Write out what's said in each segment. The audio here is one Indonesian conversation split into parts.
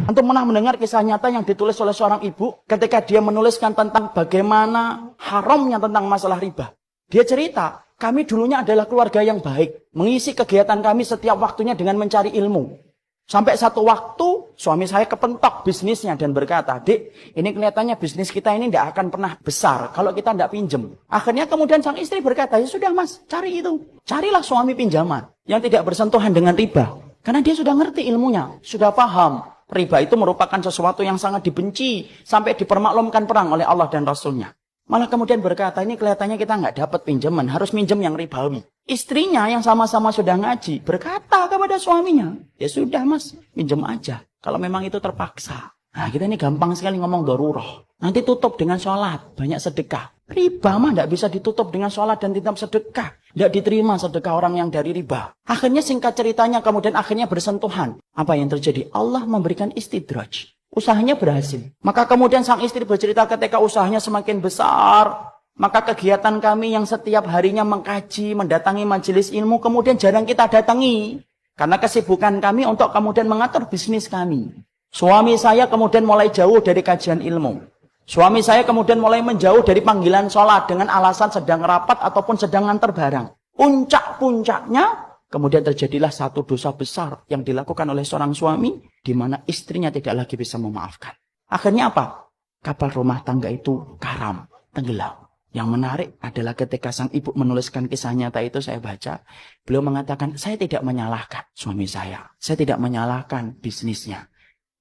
Antum pernah mendengar kisah nyata yang ditulis oleh seorang ibu ketika dia menuliskan tentang bagaimana haramnya tentang masalah riba. Dia cerita, kami dulunya adalah keluarga yang baik, mengisi kegiatan kami setiap waktunya dengan mencari ilmu. Sampai satu waktu, suami saya kepentok bisnisnya dan berkata, Dek, ini kelihatannya bisnis kita ini tidak akan pernah besar kalau kita tidak pinjem. Akhirnya kemudian sang istri berkata, ya sudah mas, cari itu. Carilah suami pinjaman yang tidak bersentuhan dengan riba. Karena dia sudah ngerti ilmunya, sudah paham. Riba itu merupakan sesuatu yang sangat dibenci sampai dipermaklumkan perang oleh Allah dan Rasulnya. Malah kemudian berkata, ini kelihatannya kita nggak dapat pinjaman, harus minjem yang ribawi. Istrinya yang sama-sama sudah ngaji berkata kepada suaminya, ya sudah mas, pinjem aja. Kalau memang itu terpaksa. Nah kita ini gampang sekali ngomong daruroh. Nanti tutup dengan sholat, banyak sedekah. Riba mah tidak bisa ditutup dengan sholat dan tetap sedekah. Tidak diterima sedekah orang yang dari riba. Akhirnya singkat ceritanya kemudian akhirnya bersentuhan. Apa yang terjadi? Allah memberikan istidraj. Usahanya berhasil. Maka kemudian sang istri bercerita ketika usahanya semakin besar. Maka kegiatan kami yang setiap harinya mengkaji, mendatangi majelis ilmu, kemudian jarang kita datangi. Karena kesibukan kami untuk kemudian mengatur bisnis kami. Suami saya kemudian mulai jauh dari kajian ilmu. Suami saya kemudian mulai menjauh dari panggilan sholat dengan alasan sedang rapat ataupun sedang ngantar barang. Puncak-puncaknya, kemudian terjadilah satu dosa besar yang dilakukan oleh seorang suami, di mana istrinya tidak lagi bisa memaafkan. Akhirnya apa? Kapal rumah tangga itu karam, tenggelam. Yang menarik adalah ketika sang ibu menuliskan kisah nyata itu saya baca. Beliau mengatakan, saya tidak menyalahkan suami saya. Saya tidak menyalahkan bisnisnya.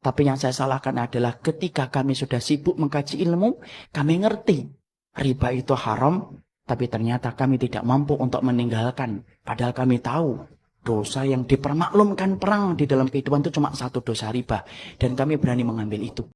Tapi yang saya salahkan adalah ketika kami sudah sibuk mengkaji ilmu, kami ngerti riba itu haram, tapi ternyata kami tidak mampu untuk meninggalkan. Padahal kami tahu dosa yang dipermaklumkan perang di dalam kehidupan itu cuma satu dosa riba. Dan kami berani mengambil itu.